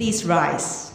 Please rise.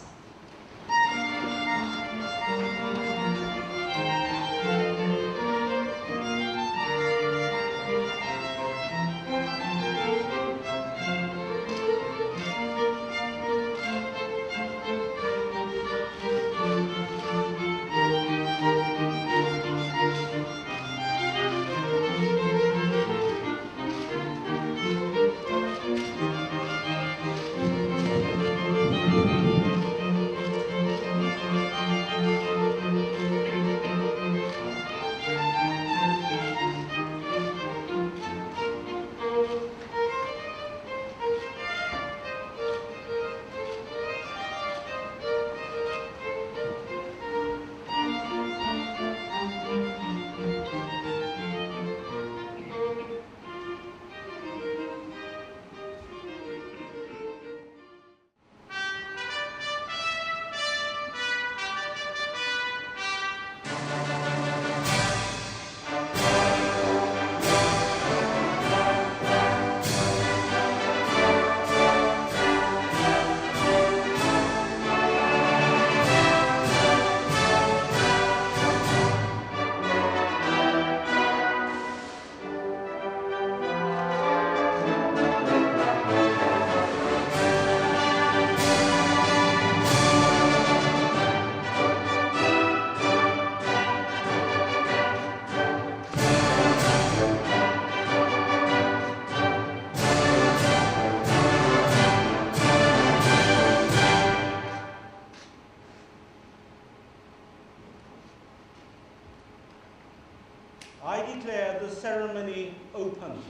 I declare the ceremony open.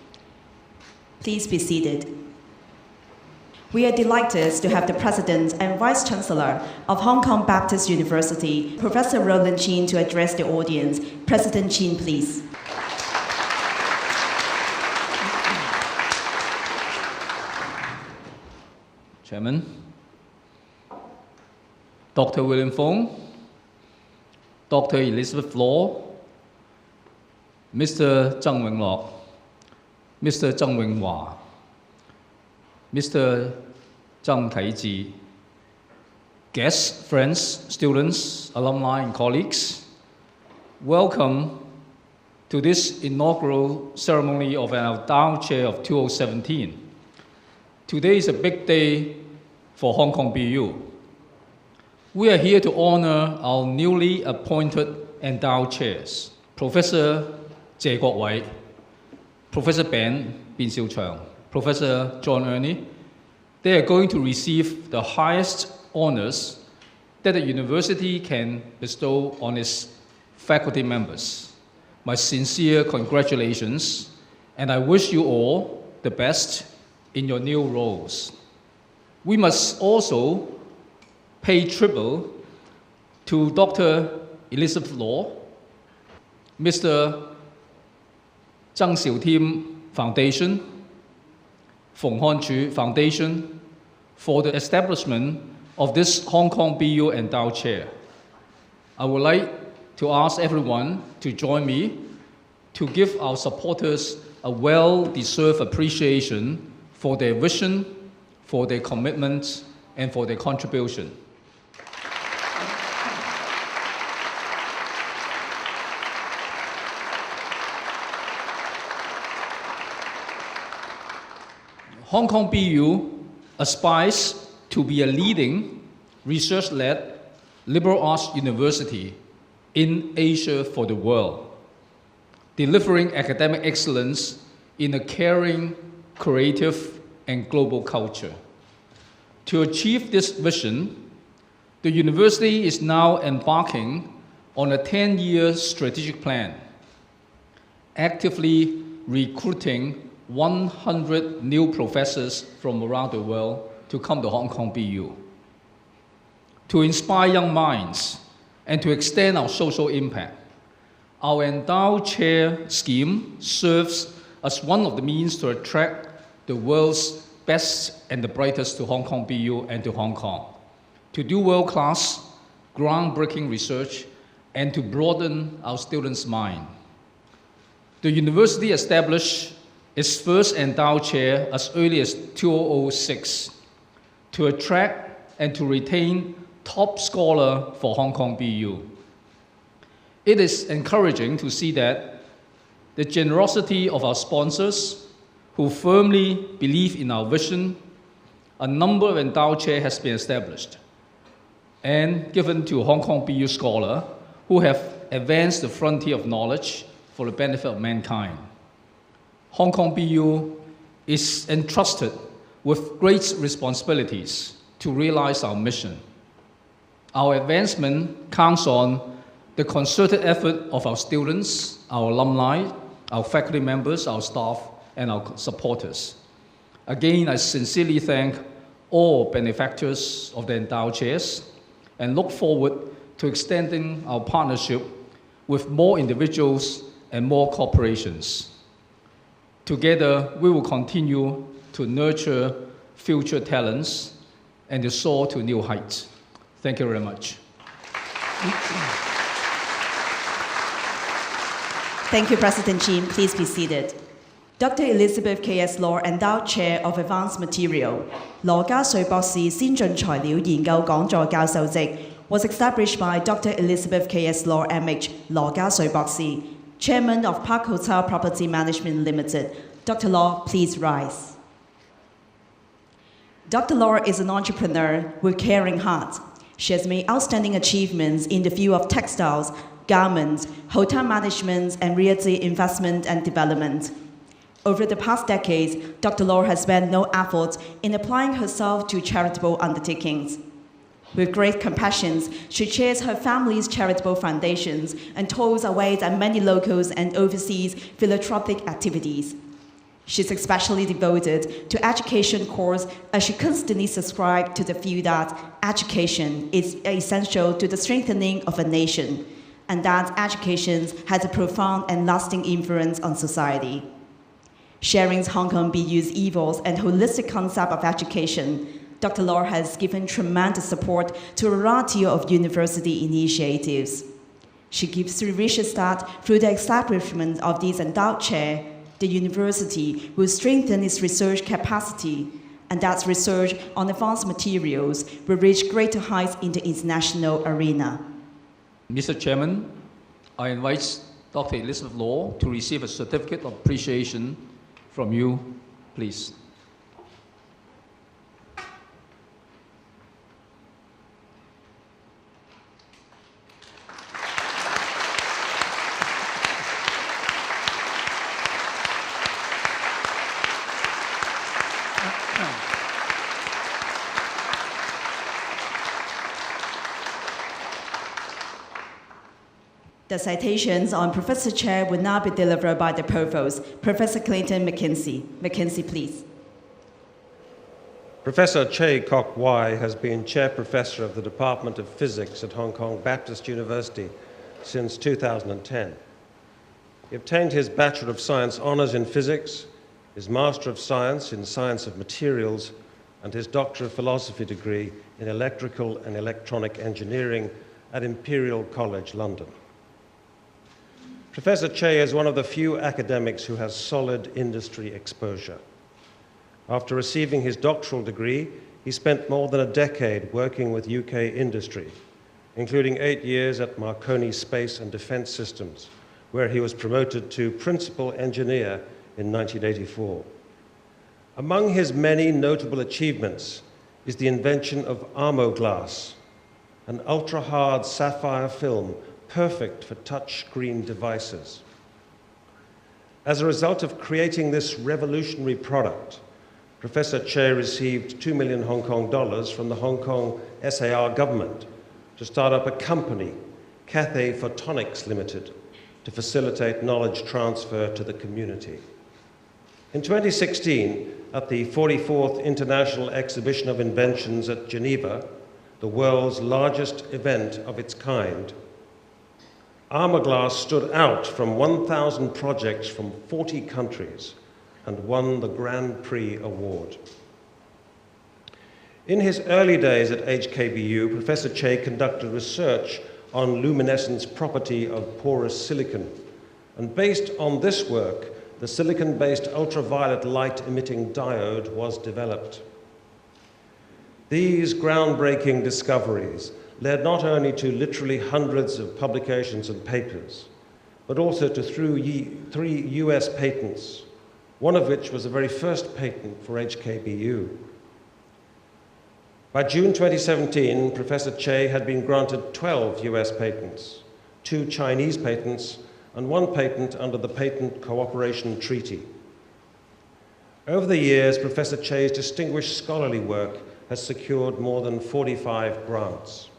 Please be seated. We are delighted to have the President and Vice Chancellor of Hong Kong Baptist University, Professor Roland Chin, to address the audience. President Chin, please. Chairman, Dr. William Fong, Dr. Elizabeth Law, Mr. Zheng Wenlok, Mr. Zheng Wenhua, Mr. Zhang Kaiji, guests, friends, students, alumni, and colleagues, welcome to this inaugural ceremony of an Endowed Chair of 2017. Today is a big day for Hong Kong BU. We are here to honor our newly appointed Endowed Chairs, Professor Jie Guokwei, Professor Ben Xiu Chang, Professor John Ernie. They are going to receive the highest honors that the university can bestow on its faculty members. My sincere congratulations, and I wish you all the best in your new roles. We must also pay tribute to Dr. Elizabeth Law, Mr. Zhang Xiutim Foundation, Feng Hanchu Foundation, for the establishment of this Hong Kong BU Endowed Chair. I would like to ask everyone to join me to give our supporters a well-deserved appreciation for their vision, for their commitment, and for their contribution. Hong Kong BU aspires to be a leading, research-led liberal arts university in Asia for the world, delivering academic excellence in a caring, creative, and global culture. To achieve this vision, the university is now embarking on a 10-year strategic plan, actively recruiting 100 new professors from around the world to come to Hong Kong BU, to inspire young minds and to extend our social impact. Our Endowed Chair scheme serves as one of the means to attract the world's best and the brightest to Hong Kong BU and to Hong Kong, to do world-class, groundbreaking research, and to broaden our students' mind. The university established its first Endowed Chair as early as 2006 to attract and to retain top scholar for Hong Kong BU. It is encouraging to see that the generosity of our sponsors who firmly believe in our vision, a number of endowed chair has been established and given to Hong Kong BU scholars who have advanced the frontier of knowledge for the benefit of mankind. Hong Kong BU is entrusted with great responsibilities to realize our mission. Our advancement counts on the concerted effort of our students, our alumni, our faculty members, our staff, and our supporters. Again, I sincerely thank all benefactors of the endowed chairs and look forward to extending our partnership with more individuals and more corporations. Together, we will continue to nurture future talents and to soar to new heights. Thank you very much. Thank you, President Chin. Please be seated. Dr. Elizabeth K.S. Law, Endowed Chair of Advanced Material, 羅家瑞博士先進材料研究講座教授席 was established by Dr. Elizabeth K.S. Law, M.H. 羅家瑞博士, Chairman of Park Hotel Property Management Limited. Dr. Law, please rise. Dr. Law is an entrepreneur with caring heart. She has made outstanding achievements in the field of textiles, garments, hotel management, and realty investment and development. Over the past decades, Dr. Law has spent no effort in applying herself to charitable undertakings. With great compassion, she chairs her family's charitable foundations and toils away at many local and overseas philanthropic activities. She's especially devoted to education cause as she constantly subscribes to the view that education is essential to the strengthening of a nation, and that education has a profound and lasting influence on society. Sharing Hong Kong BU's ethos and holistic concept of education, Dr. Law has given tremendous support to a variety of university initiatives. She gives a vicious start through the establishment of this endowed chair. The university will strengthen its research capacity, and that research on advanced materials will reach greater heights in the international arena. Mr. Chairman, I invite Dr. Elizabeth Law to receive a certificate of appreciation from you, please. The citations on Professor Chair will now be delivered by the Provost, Professor Clayton McKinsey. McKinsey, please. Professor Che Kok Wai has been Chair Professor of the Department of Physics at Hong Kong Baptist University since 2010. He obtained his Bachelor of Science Honours in Physics, his Master of Science in Science of Materials, and his Doctor of Philosophy degree in Electrical and Electronic Engineering at Imperial College, London. Professor Che is one of the few academics who has solid industry exposure. After receiving his doctoral degree, he spent more than a decade working with UK industry, including 8 years at Marconi Space and Defence Systems, where he was promoted to Principal Engineer in 1984. Among his many notable achievements is the invention of Armoglass, an ultra-hard sapphire film perfect for touchscreen devices. As a result of creating this revolutionary product, Professor Che received 2 million Hong Kong dollars from the Hong Kong SAR government to start up a company, Cathay Photonics Limited, to facilitate knowledge transfer to the community. In 2016, at the 44th International Exhibition of Inventions at Geneva, the world's largest event of its kind, Armoglass stood out from 1,000 projects from 40 countries and won the Grand Prix award. In his early days at HKBU, Professor Che conducted research on luminescence property of porous silicon, and based on this work, the silicon-based ultraviolet light-emitting diode was developed. These groundbreaking discoveries led not only to literally hundreds of publications and papers, but also to 3 US patents, one of which was the very first patent for HKBU. By June 2017, Professor Che had been granted 12 US patents, 2 Chinese patents, and 1 patent under the Patent Cooperation Treaty. Over the years, Professor Che's distinguished scholarly work has secured more than 45 grants.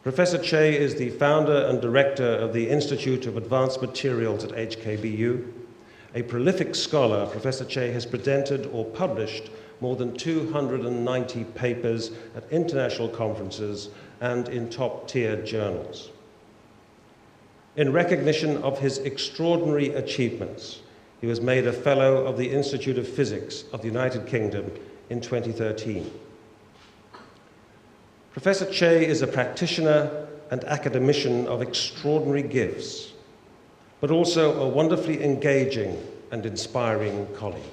Professor Che is the founder and director of the Institute of Advanced Materials at HKBU. A prolific scholar, Professor Che has presented or published more than 290 papers at international conferences and in top-tier journals. In recognition of his extraordinary achievements, he was made a Fellow of the Institute of Physics of the United Kingdom in 2013. Professor Che is a practitioner and academician of extraordinary gifts, but also a wonderfully engaging and inspiring colleague.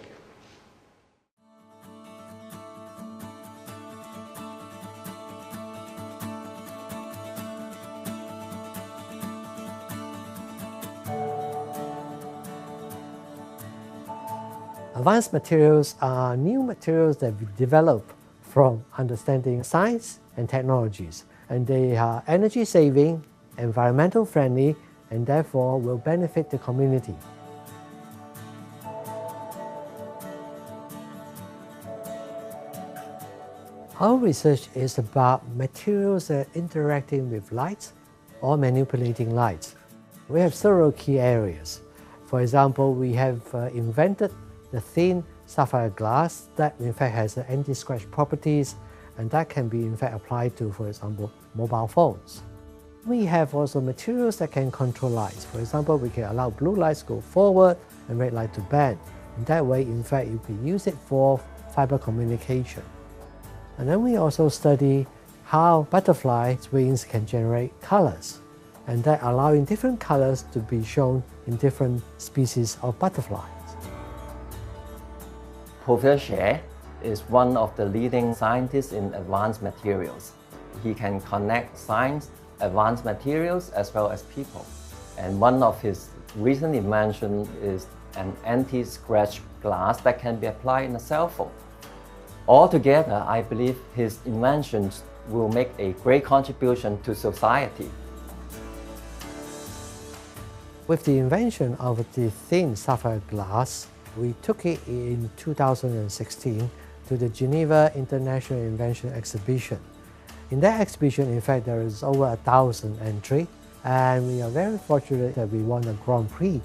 Advanced materials are new materials that we develop from understanding science and technologies, and they are energy saving, environmental friendly, and therefore will benefit the community. Our research is about materials that are interacting with light or manipulating light. We have several key areas. For example, we have invented the thin sapphire glass that in fact has anti-scratch properties, and that can be in fact applied to, for example, mobile phones. We have also materials that can control lights. For example, we can allow blue lights to go forward and red light to bend. In that way, in fact, you can use it for fiber communication. And then we also study how butterfly wings can generate colors, and that allowing different colors to be shown in different species of butterflies. Professor Che is one of the leading scientists in advanced materials. He can connect science, advanced materials, as well as people. And one of his recent inventions is an anti-scratch glass that can be applied in a cell phone. Altogether, I believe his inventions will make a great contribution to society. With the invention of the thin sapphire glass, we took it in 2016 to the Geneva International Invention Exhibition. In that exhibition, in fact, there is over 1,000 entries, and we are very fortunate that we won the Grand Prix.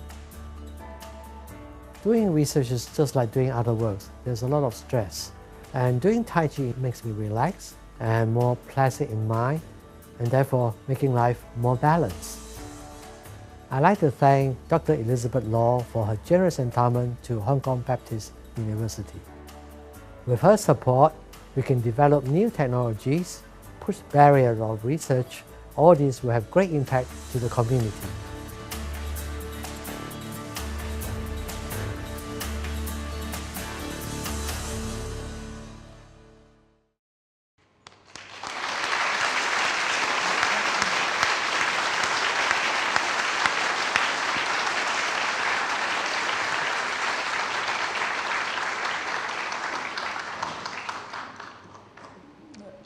Doing research is just like doing other works. There's a lot of stress. And doing Tai Chi makes me relax and more placid in mind, and therefore making life more balanced. I'd like to thank Dr. Elizabeth Law for her generous endowment to Hong Kong Baptist University. With her support, we can develop new technologies, push barriers of research. All these will have great impact to the community.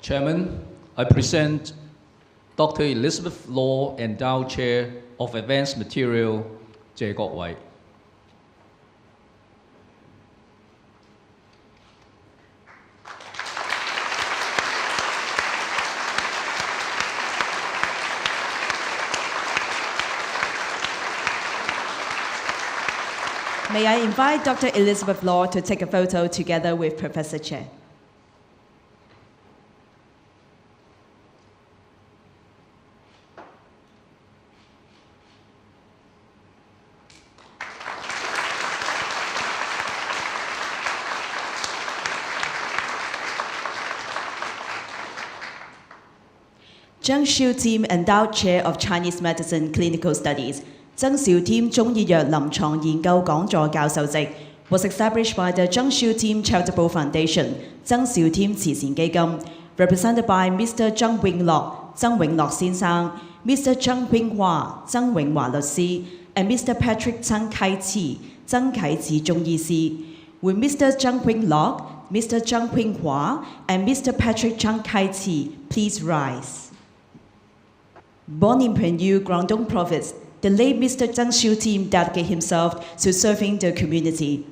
Chairman, I present Dr. Elizabeth Law, Endowed Chair of Advanced Material, Jie Kok Wei. May I invite Dr. Elizabeth Law to take a photo together with Professor Che. Zheng Xiu Tim, Endowed Chair of Chinese Medicine Clinical Studies. 曾兆添中醫藥臨床研究講座教授席， was established by the Zhang Xiutim Charitable Foundation, Zhang Xiutim 慈善基金, represented by Mr. Zhang Winglok, 曾永樂先生, Mr. Zhang Winghua, 曾永華律師, and Mr. Patrick 曾啟智, 曾啟智中醫師. Will Mr. Zhang Winglok, Mr. Zhang Winghua, and Mr. Patrick 曾啟智please rise? Born in Pengyu, Guangdong Province, the late Mr. Zhang Xiutim dedicated himself to serving the community,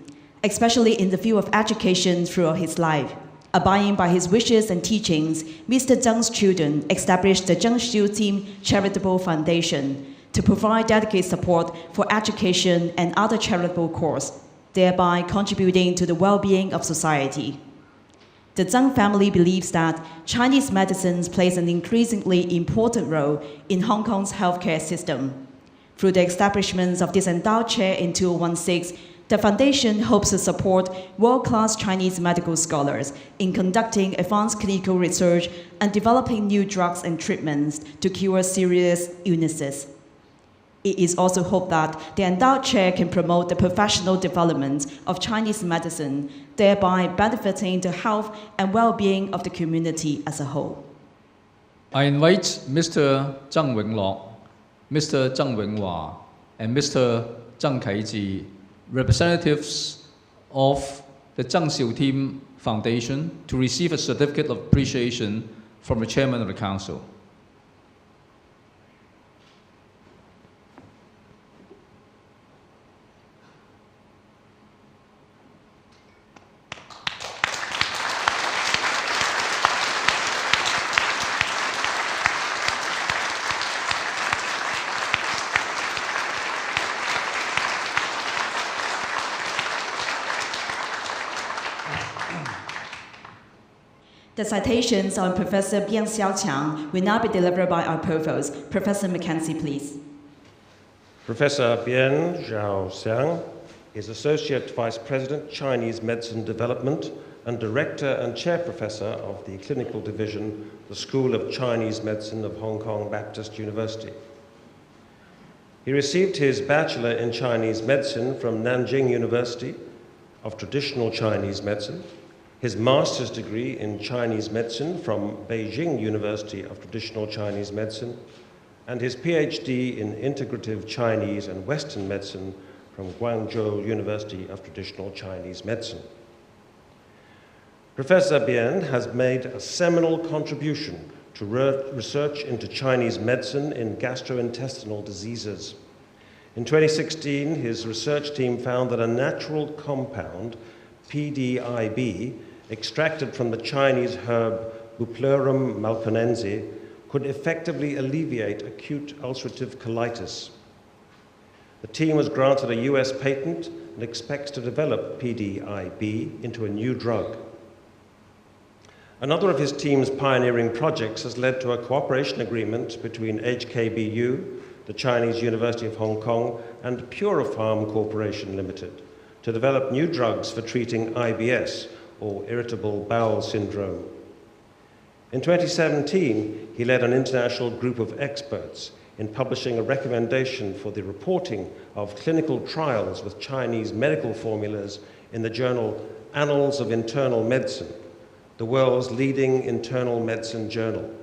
especially in the field of education throughout his life. Abiding by his wishes and teachings, Mr. Zhang's children established the Zhang Xiutim Charitable Foundation to provide dedicated support for education and other charitable causes, thereby contributing to the well-being of society. The Zhang family believes that Chinese medicine plays an increasingly important role in Hong Kong's healthcare system. Through the establishment of this endowed chair in 2016, the foundation hopes to support world-class Chinese medical scholars in conducting advanced clinical research and developing new drugs and treatments to cure serious illnesses. It is also hoped that the endowed chair can promote the professional development of Chinese medicine, thereby benefiting the health and well-being of the community as a whole. I invite Mr. Zhang Winglok, Mr. Zhang Winghua, and Mr. Zhang Keiji, representatives of the Zhang Xiutim Foundation, to receive a certificate of appreciation from the Chairman of the Council. The citations on Professor Bian Xiaoqiang will now be delivered by our provost. Professor Mackenzie, please. Professor Bian Xiaoqiang is Associate Vice President, Chinese Medicine Development, and Director and Chair Professor of the Clinical Division, the School of Chinese Medicine of Hong Kong Baptist University. He received his Bachelor in Chinese Medicine from Nanjing University of Traditional Chinese Medicine, his Master's degree in Chinese Medicine from Beijing University of Traditional Chinese Medicine, and his PhD in Integrative Chinese and Western Medicine from Guangzhou University of Traditional Chinese Medicine. Professor Bian has made a seminal contribution to research into Chinese medicine in gastrointestinal diseases. In 2016, his research team found that a natural compound, PDIB, extracted from the Chinese herb Bupleurum malconense, could effectively alleviate acute ulcerative colitis. The team was granted a US patent and expects to develop PDIB into a new drug. Another of his team's pioneering projects has led to a cooperation agreement between HKBU, the Chinese University of Hong Kong, and Puripharm Corporation Limited to develop new drugs for treating IBS, or irritable bowel syndrome. In 2017, he led an international group of experts in publishing a recommendation for the reporting of clinical trials with Chinese medical formulas in the journal Annals of Internal Medicine, the world's leading internal medicine journal.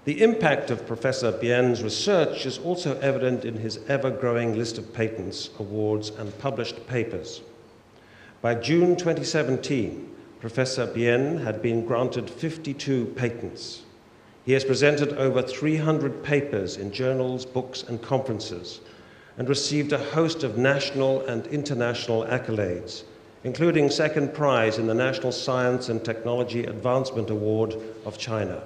The impact of Professor Bian's research is also evident in his ever-growing list of patents, awards, and published papers. By June 2017, Professor Bian had been granted 52 patents. He has presented over 300 papers in journals, books, and conferences, and received a host of national and international accolades, including second prize in the National Science and Technology Advancement Award of China.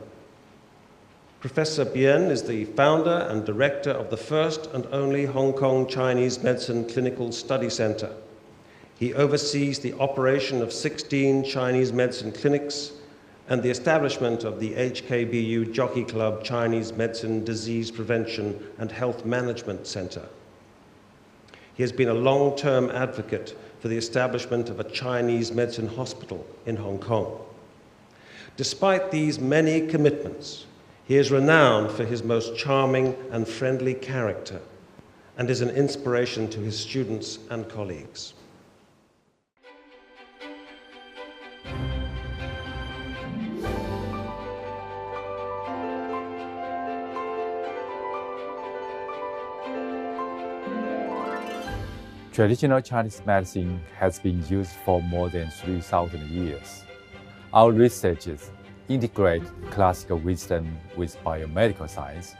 Professor Bian is the founder and director of the first and only Hong Kong Chinese Medicine Clinical Study Center. He oversees the operation of 16 Chinese medicine clinics and the establishment of the HKBU Jockey Club Chinese Medicine Disease Prevention and Health Management Center. He has been a long-term advocate for the establishment of a Chinese medicine hospital in Hong Kong. Despite these many commitments, he is renowned for his most charming and friendly character and is an inspiration to his students and colleagues. Traditional Chinese medicine has been used for more than 3,000 years. Our researchers integrate classical wisdom with biomedical science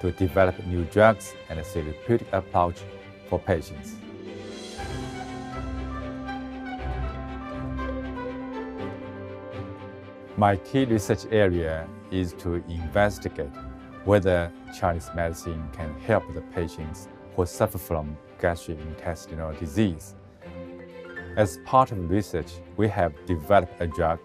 to develop new drugs and a therapeutic approach for patients. My key research area is to investigate whether Chinese medicine can help the patients who suffer from gastrointestinal disease. As part of research, we have developed a drug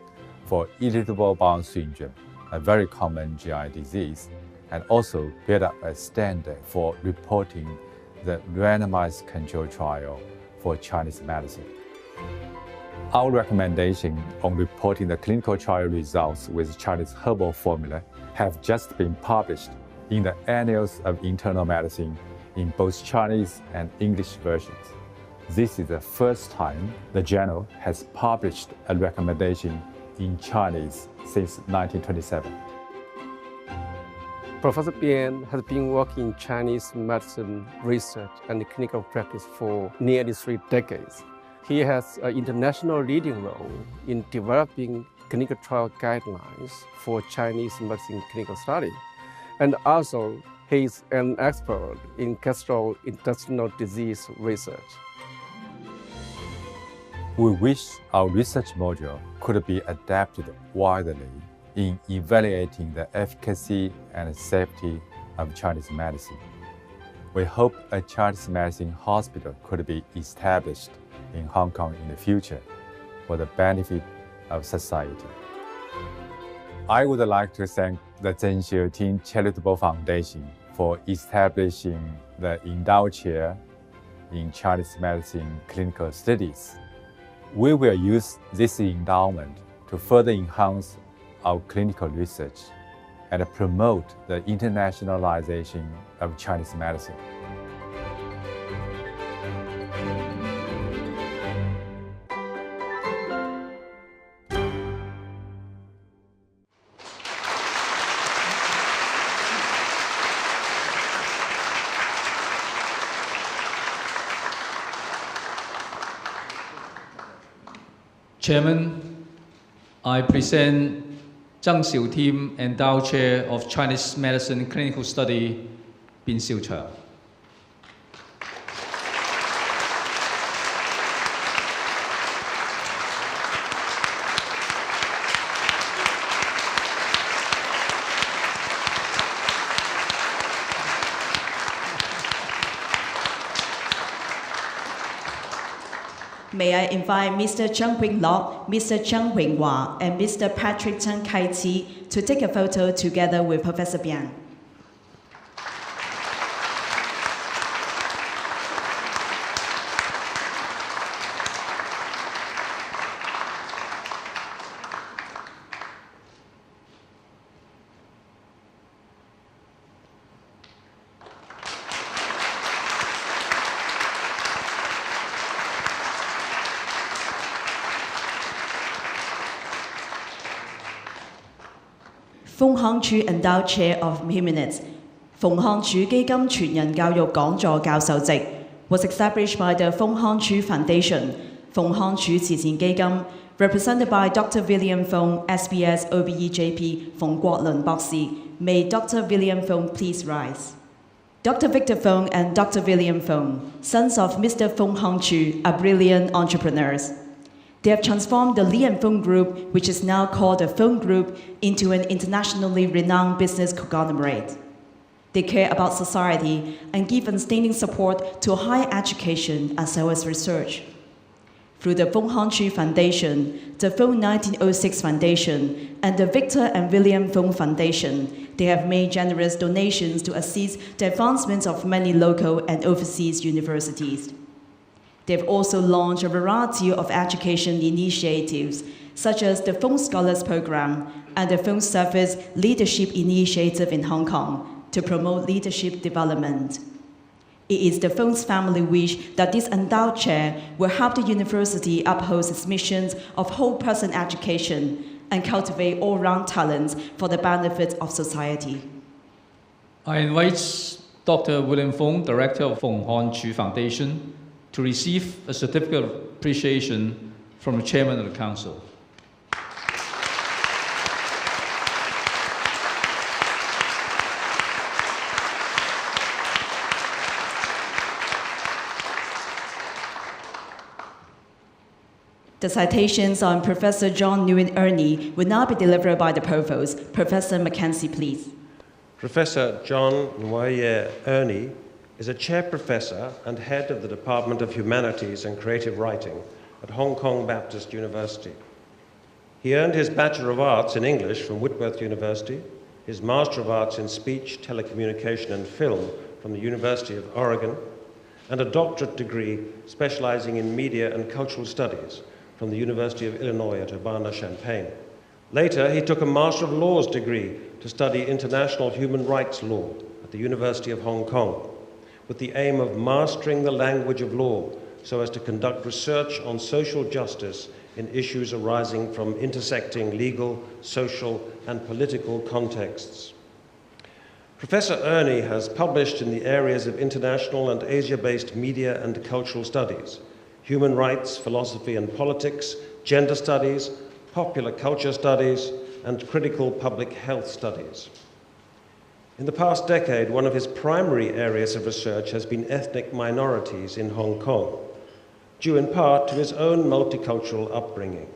for irritable bowel syndrome, a very common GI disease, and also built up a standard for reporting the randomized control trial for Chinese medicine. Our recommendation on reporting the clinical trial results with Chinese herbal formula have just been published in the Annals of Internal Medicine in both Chinese and English versions. This is the first time the journal has published a recommendation in Chinese since 1927. Professor Bian has been working in Chinese medicine research and clinical practice for nearly 3 decades. He has an international leading role in developing clinical trial guidelines for Chinese medicine clinical study. And also, he is an expert in gastrointestinal disease research. We wish our research module could be adapted widely in evaluating the efficacy and safety of Chinese medicine. We hope a Chinese medicine hospital could be established in Hong Kong in the future for the benefit of society. I would like to thank the Zheng Xiuting Charitable Foundation for establishing the Endowed Chair in Chinese Medicine Clinical Studies. We will use this endowment to further enhance our clinical research and promote the internationalization of Chinese medicine. Chairman, I present Zheng Xiuting, Endowed Chair of Chinese Medicine Clinical Study, Bin Xiucha. May I invite Mr. Cheng Huing Lok, Mr. Cheng Huing Hua, and Mr. Patrick Chen Kai Chi to take a photo together with Professor Bian. Fung Hang Chu Endowed Chair of Humanities, Fung Hang Chu基金全人教育講座教授席 was established by the Fung Hang Chu Foundation, Fung Hang Chu 慈善基金, represented by Dr. William Fung, SBS OBEJP, Fung Guo Lun博士. May Dr. William Fung please rise. Dr. Victor Fung and Dr. William Fung, sons of Mr. Fung Hang Chu, are brilliant entrepreneurs. They have transformed the Li and Fung Group, which is now called the Fung Group, into an internationally renowned business conglomerate. They care about society and give unstaining support to higher education as well as research. Through the Fung Hang Chu Foundation, the Fung 1906 Foundation, and the Victor and William Fung Foundation, they have made generous donations to assist the advancement of many local and overseas universities. They've also launched a variety of education initiatives, such as the Fung Scholars Program and the Fung Service Leadership Initiative in Hong Kong to promote leadership development. It is the Fung's family wish that this endowed chair will help the university uphold its missions of whole-person education and cultivate all-round talents for the benefit of society. I invite Dr. William Fung, Director of Fung Hang Chu Foundation, to receive a certificate of appreciation from the Chairman of the Council. The citations on Professor John Nguyen Ernie will now be delivered by the Provost. Professor Mackenzie, please. Professor John Nguyen Ernie is a chair professor and head of the Department of Humanities and Creative Writing at Hong Kong Baptist University. He earned his Bachelor of Arts in English from Whitworth University, his Master of Arts in Speech, Telecommunication and Film from the University of Oregon, and a doctorate degree specializing in media and cultural studies from the University of Illinois at Urbana-Champaign. Later, he took a Master of Laws degree to study international human rights law at the University of Hong Kong, with the aim of mastering the language of law so as to conduct research on social justice in issues arising from intersecting legal, social, and political contexts. Professor Ernie has published in the areas of international and Asia-based media and cultural studies, human rights, philosophy and politics, gender studies, popular culture studies, and critical public health studies. In the past decade, one of his primary areas of research has been ethnic minorities in Hong Kong, due in part to his own multicultural upbringing.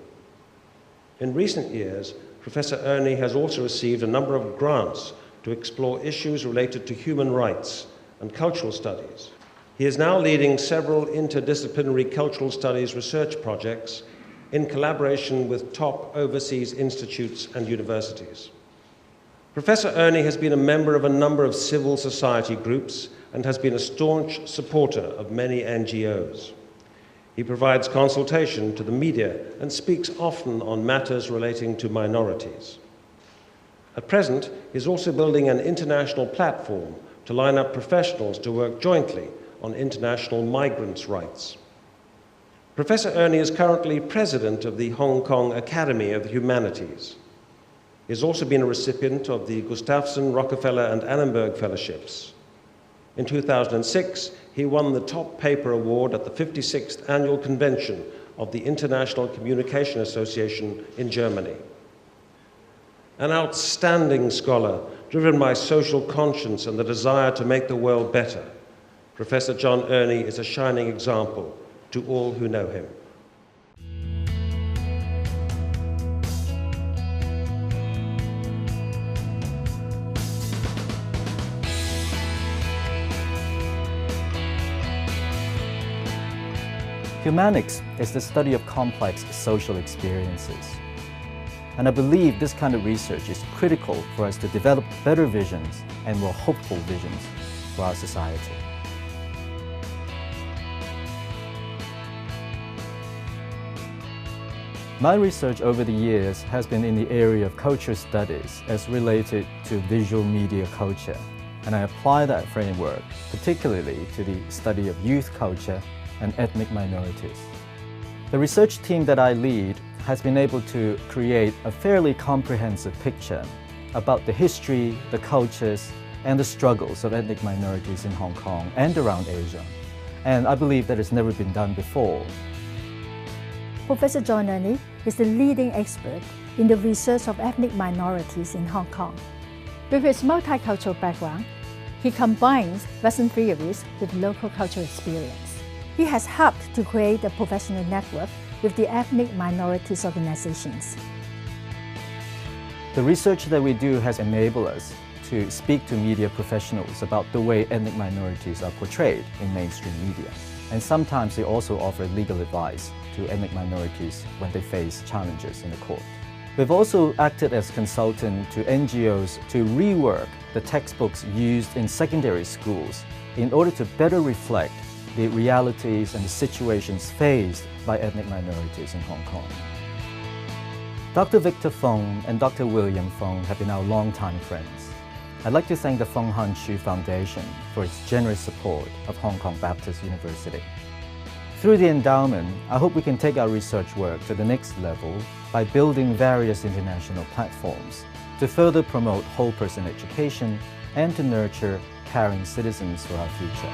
In recent years, Professor Ernie has also received a number of grants to explore issues related to human rights and cultural studies. He is now leading several interdisciplinary cultural studies research projects in collaboration with top overseas institutes and universities. Professor Ernie has been a member of a number of civil society groups and has been a staunch supporter of many NGOs. He provides consultation to the media and speaks often on matters relating to minorities. At present, he is also building an international platform to line up professionals to work jointly on international migrants' rights. Professor Ernie is currently president of the Hong Kong Academy of the Humanities. He has also been a recipient of the Gustafson, Rockefeller, and Annenberg Fellowships. In 2006, he won the Top Paper Award at the 56th Annual Convention of the International Communication Association in Germany. An outstanding scholar, driven by social conscience and the desire to make the world better, Professor John Ernie is a shining example to all who know him. Humanics is the study of complex social experiences. And I believe this kind of research is critical for us to develop better visions and more hopeful visions for our society. My research over the years has been in the area of culture studies as related to visual media culture, and I apply that framework particularly to the study of youth culture and ethnic minorities. The research team that I lead has been able to create a fairly comprehensive picture about the history, the cultures, and the struggles of ethnic minorities in Hong Kong and around Asia. And I believe that it's never been done before. Professor John Ernie is the leading expert in the research of ethnic minorities in Hong Kong. With his multicultural background, he combines Western theories with local cultural experience. He has helped to create a professional network with the ethnic minorities organizations. The research that we do has enabled us to speak to media professionals about the way ethnic minorities are portrayed in mainstream media. And sometimes they also offer legal advice to ethnic minorities when they face challenges in the court. We've also acted as consultant to NGOs to rework the textbooks used in secondary schools in order to better reflect the realities and the situations faced by ethnic minorities in Hong Kong. Dr. Victor Fong and Dr. William Fong have been our longtime friends. I'd like to thank the Fong Han Chu Foundation for its generous support of Hong Kong Baptist University. Through the endowment, I hope we can take our research work to the next level by building various international platforms to further promote whole person education and to nurture caring citizens for our future.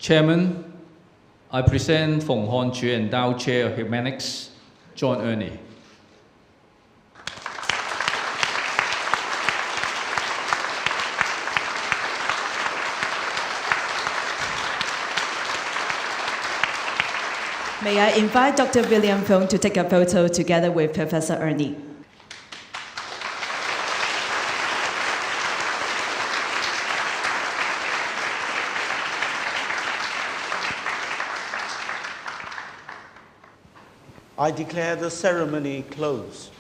Chairman, I present Feng Hon Chu Endowed Chair of Humanics, John Ernie. May I invite Dr. William Fung to take a photo together with Professor Ernie. I declare the ceremony closed.